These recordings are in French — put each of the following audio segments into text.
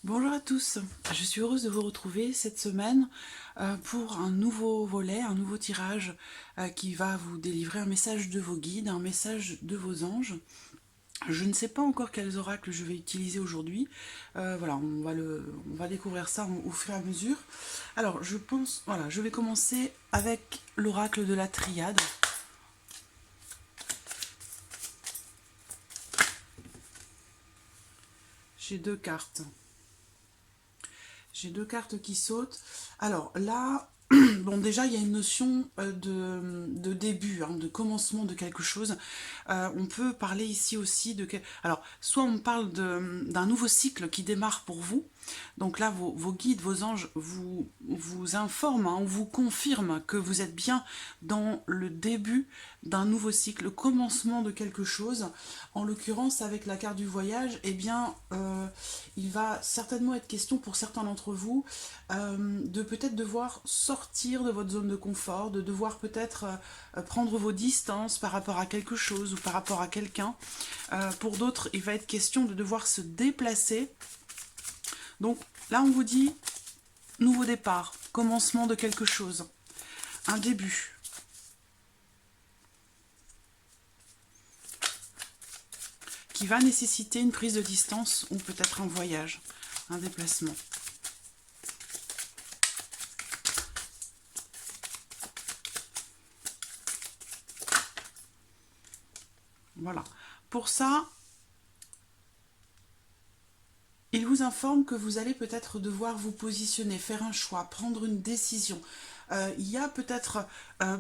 Bonjour à tous, je suis heureuse de vous retrouver cette semaine pour un nouveau volet, un nouveau tirage qui va vous délivrer un message de vos guides, un message de vos anges. Je ne sais pas encore quels oracles je vais utiliser aujourd'hui. Voilà, on va découvrir ça au fur et à mesure. Alors, je pense, voilà, je vais commencer avec l'oracle de la triade. J'ai deux cartes. J'ai deux cartes qui sautent. Alors là, bon, déjà, il y a une notion de début, hein, de commencement de quelque chose. On peut parler ici aussi de... Alors, soit on parle d'un nouveau cycle qui démarre pour vous. Donc là, vos guides, vos anges vous informent, hein, vous confirment que vous êtes bien dans le début d'un nouveau cycle, le commencement de quelque chose. En l'occurrence, avec la carte du voyage, eh bien, il va certainement être question pour certains d'entre vous de peut-être devoir sortir de votre zone de confort, de devoir peut-être prendre vos distances par rapport à quelque chose ou par rapport à quelqu'un. Pour d'autres, il va être question de devoir se déplacer. Donc là, on vous dit nouveau départ, commencement de quelque chose, un début. Qui va nécessiter une prise de distance ou peut-être un voyage, un déplacement. Voilà. Pour ça, il vous informe que vous allez peut-être devoir vous positionner, faire un choix, prendre une décision. Il y a peut-être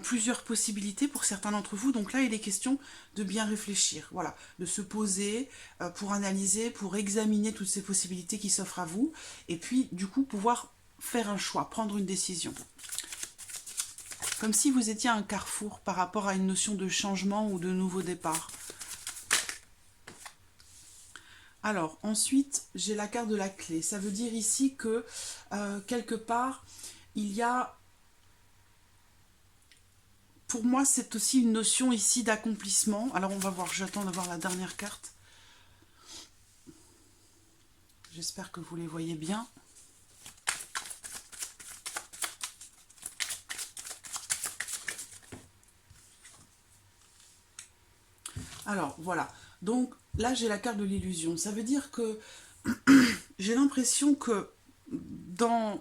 plusieurs possibilités pour certains d'entre vous. Donc là, il est question de bien réfléchir, voilà, de se poser pour analyser, pour examiner toutes ces possibilités qui s'offrent à vous. Et puis, du coup, pouvoir faire un choix, prendre une décision. Comme si vous étiez à un carrefour par rapport à une notion de changement ou de nouveau départ. Alors, ensuite, j'ai la carte de la clé. Ça veut dire ici que, quelque part, il y a... Pour moi, c'est aussi une notion ici d'accomplissement. Alors, on va voir, j'attends d'avoir la dernière carte. J'espère que vous les voyez bien. Alors, voilà. Donc, là, j'ai la carte de l'illusion. Ça veut dire que j'ai l'impression que dans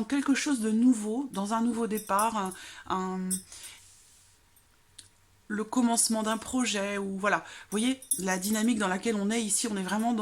quelque chose de nouveau, dans un nouveau départ, le commencement d'un projet, ou voilà, vous voyez la dynamique dans laquelle on est ici, on est vraiment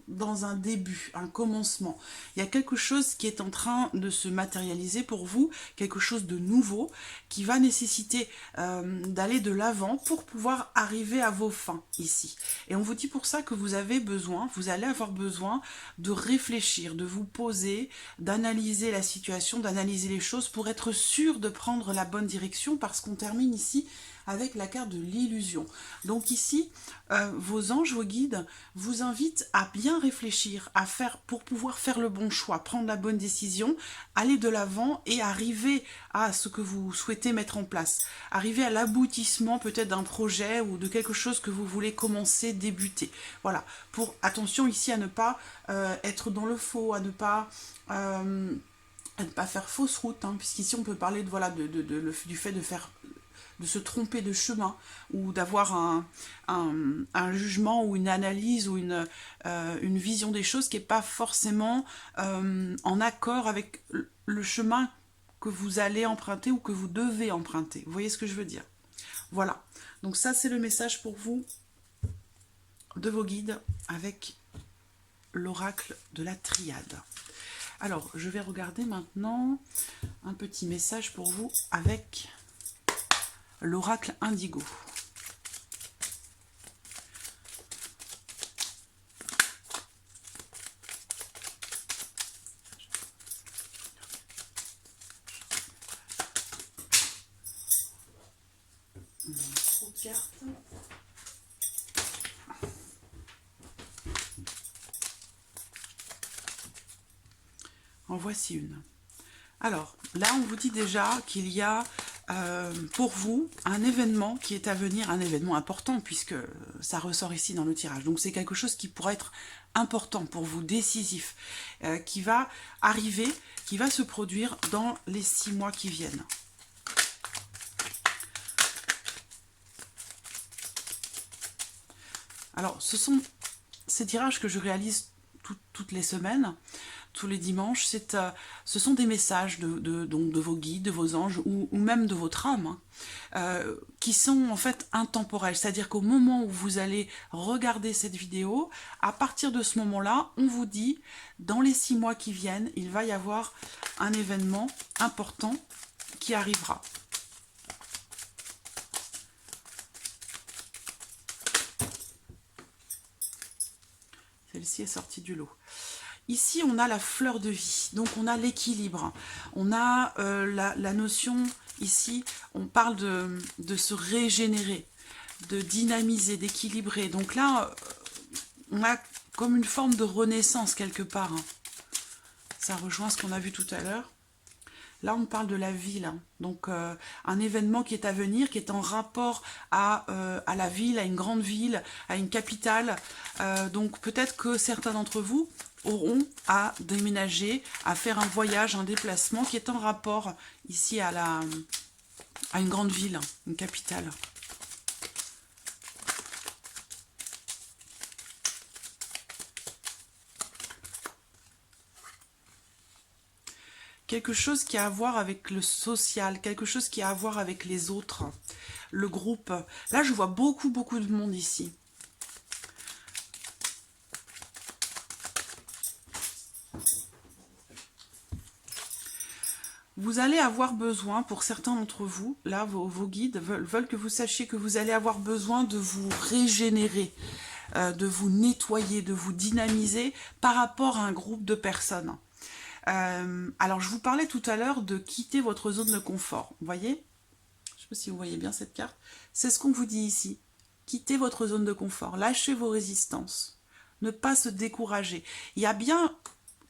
dans un début, un commencement. Il y a quelque chose qui est en train de se matérialiser pour vous, quelque chose de nouveau, qui va nécessiter d'aller de l'avant pour pouvoir arriver à vos fins ici. Et on vous dit pour ça que vous avez besoin, vous allez avoir besoin de réfléchir, de vous poser, d'analyser la situation, d'analyser les choses pour être sûr de prendre la bonne direction, parce qu'on termine ici avec la carte de l'illusion. Donc ici, vos anges, vos guides vous invitent à bien réfléchir, à faire, pour pouvoir faire le bon choix, prendre la bonne décision, aller de l'avant et arriver à ce que vous souhaitez mettre en place, arriver à l'aboutissement peut-être d'un projet ou de quelque chose que vous voulez commencer, débuter. Voilà, pour attention ici à ne pas être dans le faux, à ne pas faire fausse route, hein, puisqu'ici on peut parler de, voilà, du fait de se tromper de chemin ou d'avoir un jugement ou une analyse ou une vision des choses qui n'est pas forcément en accord avec le chemin que vous allez emprunter ou que vous devez emprunter. Vous voyez ce que je veux dire? Voilà. Donc ça, c'est le message pour vous de vos guides avec l'oracle de la triade. Alors, je vais regarder maintenant un petit message pour vous avec l'oracle indigo. Trop de cartes. En voici une. Alors, là, on vous dit déjà qu'il y a pour vous un événement qui est à venir, un événement important puisque ça ressort ici dans le tirage. Donc c'est quelque chose qui pourrait être important pour vous, décisif, qui va arriver, qui va se produire dans les 6 mois qui viennent. Alors ce sont ces tirages que je réalise toutes les semaines, tous les dimanches. Ce sont des messages donc de vos guides, de vos anges ou même de votre âme, hein, qui sont en fait intemporels. C'est-à-dire qu'au moment où vous allez regarder cette vidéo, à partir de ce moment-là, on vous dit, dans les 6 mois qui viennent, il va y avoir un événement important qui arrivera. Celle-ci est sortie du lot. Ici, on a la fleur de vie, donc on a l'équilibre. On a la notion, ici, on parle de se régénérer, de dynamiser, d'équilibrer. Donc là, on a comme une forme de renaissance quelque part, hein. Ça rejoint ce qu'on a vu tout à l'heure. Là, on parle de la ville, hein. Donc un événement qui est à venir, qui est en rapport à la ville, à une grande ville, à une capitale. Donc peut-être que certains d'entre vous auront à déménager, à faire un voyage, un déplacement qui est en rapport ici à une grande ville, une capitale. Quelque chose qui a à voir avec le social, quelque chose qui a à voir avec les autres, le groupe. Là, je vois beaucoup de monde ici. Vous allez avoir besoin, pour certains d'entre vous, là, vos guides veulent que vous sachiez que vous allez avoir besoin de vous régénérer, de vous nettoyer, de vous dynamiser par rapport à un groupe de personnes. Alors, je vous parlais tout à l'heure de quitter votre zone de confort. Vous voyez? Je ne sais pas si vous voyez bien cette carte. C'est ce qu'on vous dit ici. Quittez votre zone de confort. Lâchez vos résistances. Ne pas se décourager. Il y a bien,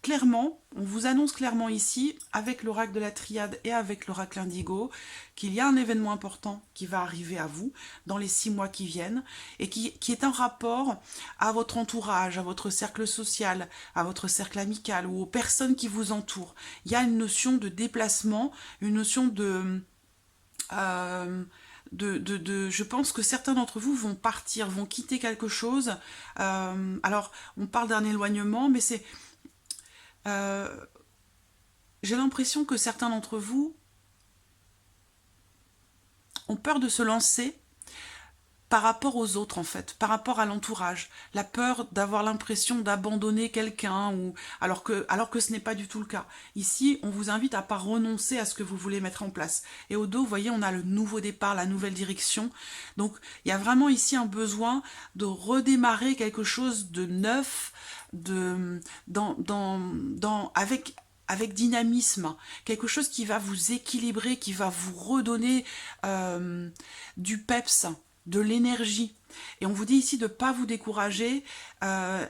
clairement, on vous annonce clairement ici, avec l'oracle de la triade et avec l'oracle indigo, qu'il y a un événement important qui va arriver à vous dans les 6 mois qui viennent et qui est en rapport à votre entourage, à votre cercle social, à votre cercle amical ou aux personnes qui vous entourent. Il y a une notion de déplacement, une notion je pense que certains d'entre vous vont partir, vont quitter quelque chose. Alors, on parle d'un éloignement, mais c'est... j'ai l'impression que certains d'entre vous ont peur de se lancer par rapport aux autres, en fait, par rapport à l'entourage. La peur d'avoir l'impression d'abandonner quelqu'un, alors que ce n'est pas du tout le cas. Ici, on vous invite à ne pas renoncer à ce que vous voulez mettre en place. Et au dos, vous voyez, on a le nouveau départ, la nouvelle direction. Donc, il y a vraiment ici un besoin de redémarrer quelque chose de neuf, avec dynamisme, quelque chose qui va vous équilibrer, qui va vous redonner du peps, de l'énergie. Et on vous dit ici de ne pas vous décourager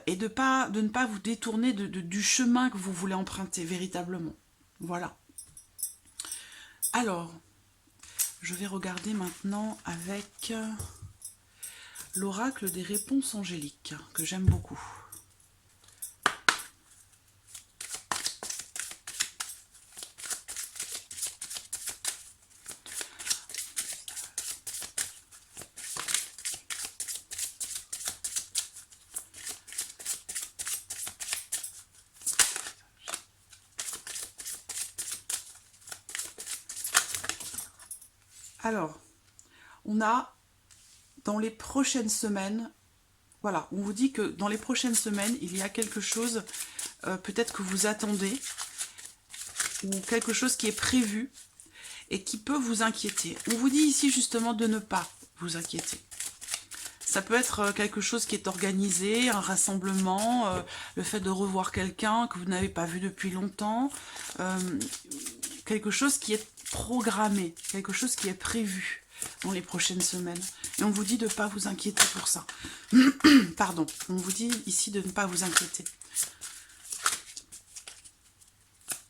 et de ne pas vous détourner du chemin que vous voulez emprunter véritablement. Voilà. Alors, je vais regarder maintenant avec l'oracle des réponses angéliques, que j'aime beaucoup. Alors, on a dans les prochaines semaines, voilà, on vous dit que dans les prochaines semaines, il y a quelque chose peut-être que vous attendez ou quelque chose qui est prévu et qui peut vous inquiéter. On vous dit ici justement de ne pas vous inquiéter. Ça peut être quelque chose qui est organisé, un rassemblement, le fait de revoir quelqu'un que vous n'avez pas vu depuis longtemps, quelque chose qui est programmé, quelque chose qui est prévu dans les prochaines semaines. Et on vous dit de ne pas vous inquiéter pour ça. Pardon, on vous dit ici de ne pas vous inquiéter.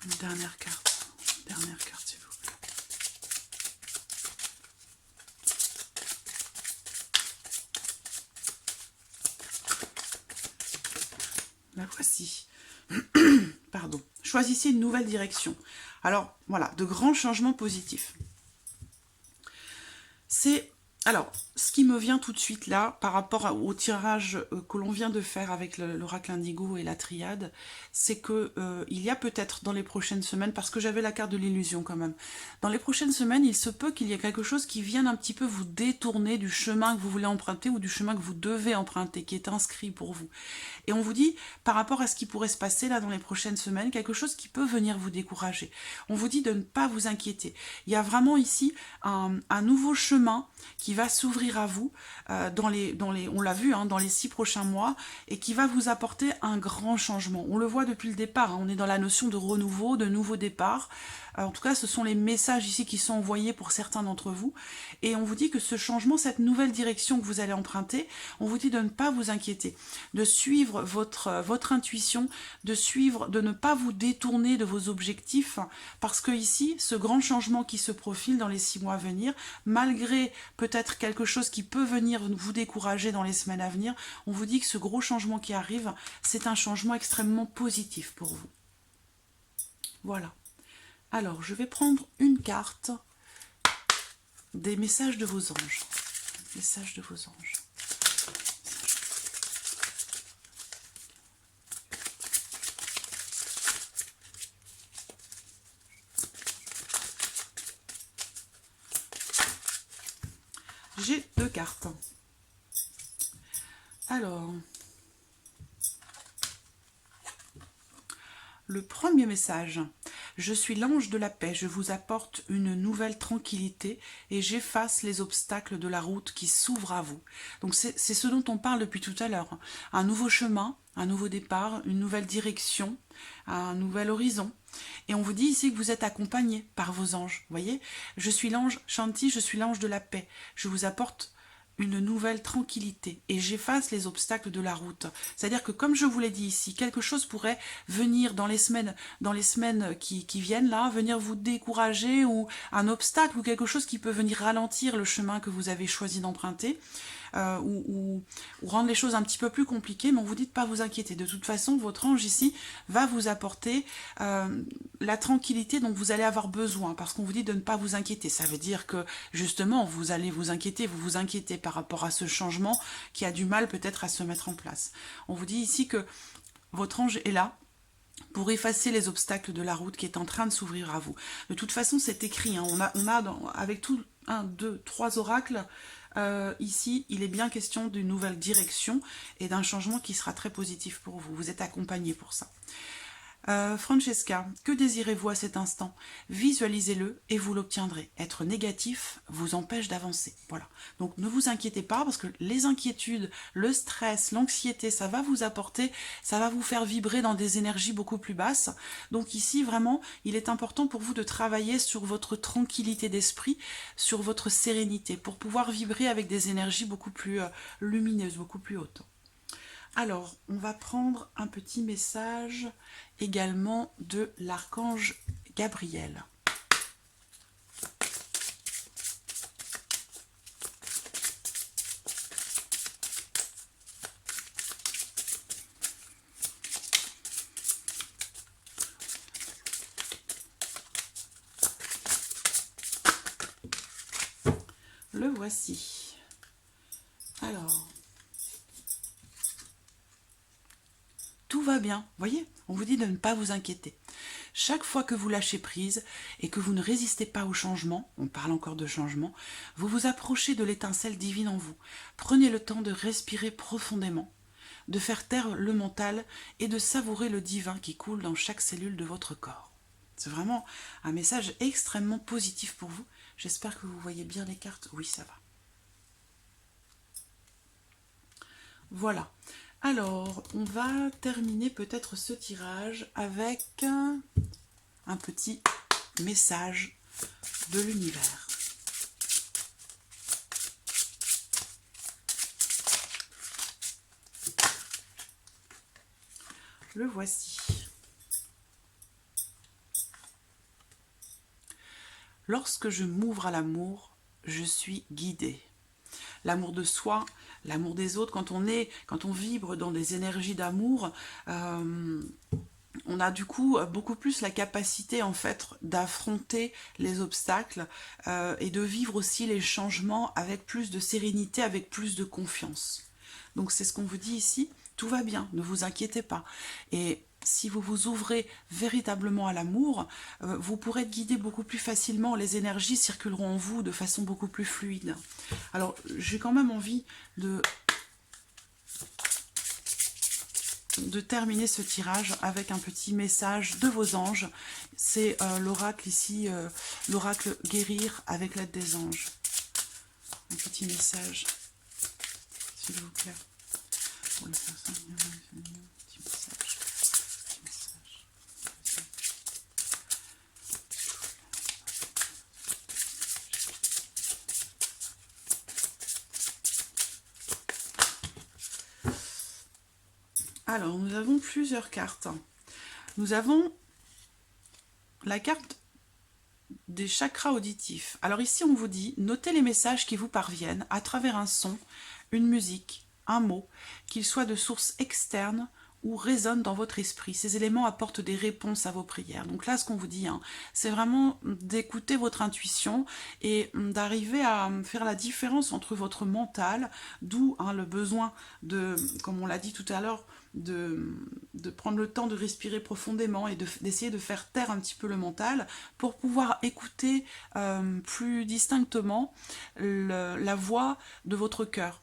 Une dernière carte s'il vous plaît. La voici. Pardon. Choisissez une nouvelle direction. Alors, voilà, de grands changements positifs. Alors, ce qui me vient tout de suite là, par rapport au tirage que l'on vient de faire avec l'oracle indigo et la triade, c'est que il y a peut-être dans les prochaines semaines, parce que j'avais la carte de l'illusion quand même, dans les prochaines semaines, il se peut qu'il y ait quelque chose qui vienne un petit peu vous détourner du chemin que vous voulez emprunter ou du chemin que vous devez emprunter, qui est inscrit pour vous. Et on vous dit, par rapport à ce qui pourrait se passer là dans les prochaines semaines, quelque chose qui peut venir vous décourager. On vous dit de ne pas vous inquiéter. Il y a vraiment ici un nouveau chemin qui va s'ouvrir à vous, on l'a vu, hein, dans les 6 prochains mois, et qui va vous apporter un grand changement. On le voit depuis le départ, hein, on est dans la notion de renouveau, de nouveau départ. En tout cas, ce sont les messages ici qui sont envoyés pour certains d'entre vous. Et on vous dit que ce changement, cette nouvelle direction que vous allez emprunter, on vous dit de ne pas vous inquiéter, de suivre votre intuition, de ne pas vous détourner de vos objectifs, parce que ici, ce grand changement qui se profile dans les 6 mois à venir, malgré peut-être quelque chose qui peut venir vous décourager dans les semaines à venir, on vous dit que ce gros changement qui arrive, c'est un changement extrêmement positif pour vous. Voilà. Alors, je vais prendre une carte des messages de vos anges. Messages de vos anges. J'ai 2 cartes. Alors, le premier message. Je suis l'ange de la paix, je vous apporte une nouvelle tranquillité et j'efface les obstacles de la route qui s'ouvrent à vous. Donc c'est ce dont on parle depuis tout à l'heure. Un nouveau chemin, un nouveau départ, une nouvelle direction, un nouvel horizon. Et on vous dit ici que vous êtes accompagné par vos anges. Vous voyez, je suis l'ange Shanti, je suis l'ange de la paix. Je vous apporte une nouvelle tranquillité et j'efface les obstacles de la route. C'est-à-dire que, comme je vous l'ai dit ici, quelque chose pourrait venir dans les semaines qui viennent là, venir vous décourager, ou un obstacle ou quelque chose qui peut venir ralentir le chemin que vous avez choisi d'emprunter. Ou rendre les choses un petit peu plus compliquées, mais on vous dit de ne pas vous inquiéter. De toute façon, votre ange ici va vous apporter la tranquillité dont vous allez avoir besoin, parce qu'on vous dit de ne pas vous inquiéter. Ça veut dire que, justement, vous allez vous vous inquiétez par rapport à ce changement qui a du mal peut-être à se mettre en place. On vous dit ici que votre ange est là pour effacer les obstacles de la route qui est en train de s'ouvrir à vous. De toute façon, c'est écrit, hein. Avec tout 1, 2, 3 oracles, ici, il est bien question d'une nouvelle direction et d'un changement qui sera très positif pour vous. Vous êtes accompagné pour ça. Francesca, que désirez-vous à cet instant? Visualisez-le et vous l'obtiendrez. Être négatif vous empêche d'avancer. Voilà. Donc ne vous inquiétez pas, parce que les inquiétudes, le stress, l'anxiété, ça va vous apporter, ça va vous faire vibrer dans des énergies beaucoup plus basses. Donc ici, vraiment, il est important pour vous de travailler sur votre tranquillité d'esprit, sur votre sérénité, pour pouvoir vibrer avec des énergies beaucoup plus lumineuses, beaucoup plus hautes. Alors, on va prendre un petit message également de l'archange Gabriel. Le voici. Alors, tout va bien, voyez, on vous dit de ne pas vous inquiéter. Chaque fois que vous lâchez prise et que vous ne résistez pas au changement, on parle encore de changement, vous vous approchez de l'étincelle divine en vous. Prenez le temps de respirer profondément, de faire taire le mental et de savourer le divin qui coule dans chaque cellule de votre corps. C'est vraiment un message extrêmement positif pour vous. J'espère que vous voyez bien les cartes. Oui, ça va. Voilà. Alors, on va terminer peut-être ce tirage avec un petit message de l'univers. Le voici. Lorsque je m'ouvre à l'amour, je suis guidée. l'amour de soi, l'amour des autres. Quand on vibre dans des énergies d'amour, on a du coup beaucoup plus la capacité en fait d'affronter les obstacles et de vivre aussi les changements avec plus de sérénité, avec plus de confiance. Donc c'est ce qu'on vous dit ici, tout va bien, ne vous inquiétez pas. Et si vous vous ouvrez véritablement à l'amour, vous pourrez guider beaucoup plus facilement, les énergies circuleront en vous de façon beaucoup plus fluide. Alors j'ai quand même envie de terminer ce tirage avec un petit message de vos anges. C'est l'oracle ici, l'oracle guérir avec l'aide des anges. Un petit message, s'il vous plaît. Pour les personnes, petit message. Alors, nous avons plusieurs cartes. Nous avons la carte des chakras auditifs. Alors ici, on vous dit, notez les messages qui vous parviennent à travers un son, une musique, un mot, qu'ils soient de source externe ou résonnent dans votre esprit. Ces éléments apportent des réponses à vos prières. Donc là, ce qu'on vous dit, c'est vraiment d'écouter votre intuition et d'arriver à faire la différence entre votre mental, d'où le besoin de, comme on l'a dit tout à l'heure, de prendre le temps de respirer profondément et d'essayer de faire taire un petit peu le mental pour pouvoir écouter plus distinctement la voix de votre cœur,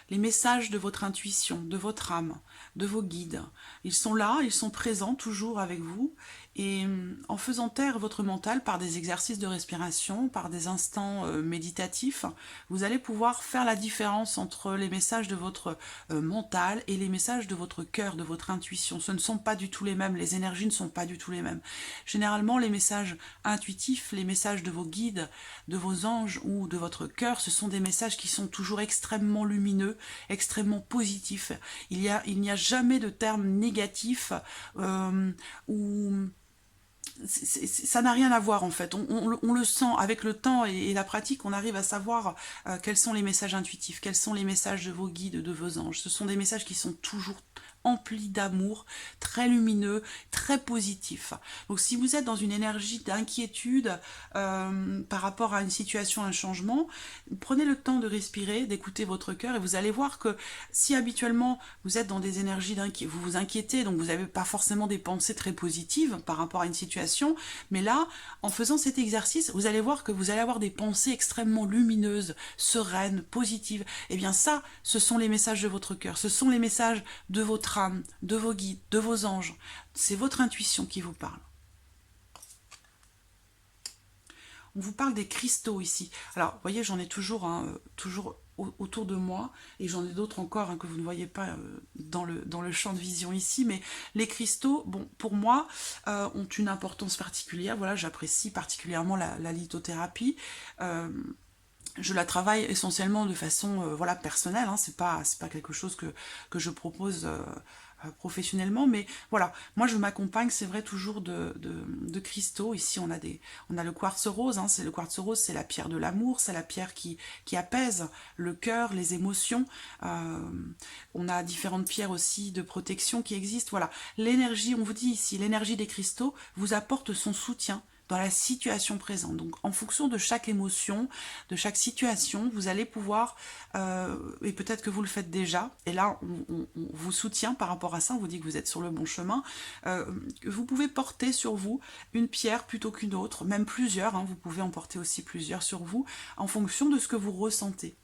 les messages de votre intuition, de votre âme, de vos guides. Ils sont là, ils sont présents toujours avec vous. Et en faisant taire votre mental par des exercices de respiration, par des instants méditatifs, vous allez pouvoir faire la différence entre les messages de votre mental et les messages de votre cœur, de votre intuition. Ce ne sont pas du tout les mêmes, les énergies ne sont pas du tout les mêmes. Généralement, les messages intuitifs, les messages de vos guides, de vos anges ou de votre cœur, ce sont des messages qui sont toujours extrêmement lumineux, extrêmement positifs. Il n'y a jamais de terme négatif ou ça n'a rien à voir en fait, on le sent avec le temps et la pratique, on arrive à savoir quels sont les messages intuitifs, quels sont les messages de vos guides, de vos anges. Ce sont des messages qui sont toujours emplis d'amour, très lumineux, très positifs. Donc si vous êtes dans une énergie d'inquiétude par rapport à une situation, un changement, prenez le temps de respirer, d'écouter votre cœur et vous allez voir que si habituellement vous êtes dans des énergies vous vous inquiétez, donc vous n'avez pas forcément des pensées très positives par rapport à une situation, mais là, en faisant cet exercice, vous allez voir que vous allez avoir des pensées extrêmement lumineuses, sereines, positives. Et bien ça, ce sont les messages de votre cœur, ce sont les messages de votre âme, de vos guides, de vos anges. C'est votre intuition qui vous parle. On vous parle des cristaux ici. Alors, vous voyez, j'en ai toujours autour de moi, et j'en ai d'autres encore que vous ne voyez pas dans le champ de vision ici, mais les cristaux, bon, pour moi, ont une importance particulière. Voilà, j'apprécie particulièrement la lithothérapie. Je la travaille essentiellement de façon voilà, personnelle, c'est pas quelque chose que je propose professionnellement, mais voilà, moi je m'accompagne, c'est vrai, toujours de cristaux. Ici on a le quartz rose, c'est le quartz rose, c'est la pierre de l'amour, c'est la pierre qui apaise le cœur, les émotions. On a différentes pierres aussi de protection qui existent. Voilà, l'énergie, on vous dit ici, l'énergie des cristaux vous apporte son soutien dans la situation présente. Donc en fonction de chaque émotion, de chaque situation, vous allez pouvoir, et peut-être que vous le faites déjà, et là on vous soutient par rapport à ça, on vous dit que vous êtes sur le bon chemin, vous pouvez porter sur vous une pierre plutôt qu'une autre, même plusieurs, vous pouvez en porter aussi plusieurs sur vous, en fonction de ce que vous ressentez.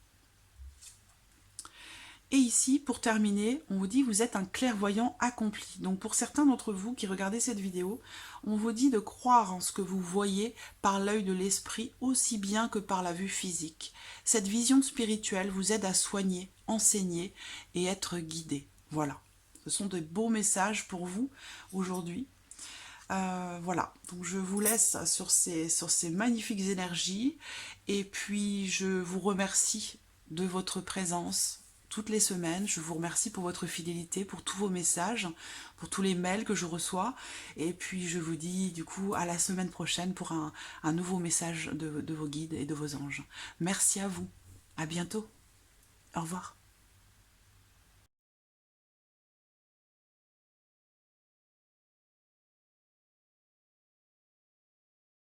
Et ici, pour terminer, on vous dit que vous êtes un clairvoyant accompli. Donc pour certains d'entre vous qui regardez cette vidéo, on vous dit de croire en ce que vous voyez par l'œil de l'esprit aussi bien que par la vue physique. Cette vision spirituelle vous aide à soigner, enseigner et être guidé. Voilà, ce sont de beaux messages pour vous aujourd'hui. Voilà, donc je vous laisse sur ces magnifiques énergies et puis je vous remercie de votre présence toutes les semaines. Je vous remercie pour votre fidélité, pour tous vos messages, pour tous les mails que je reçois. Et puis je vous dis du coup à la semaine prochaine pour un nouveau message de vos guides et de vos anges. Merci à vous. À bientôt. Au revoir.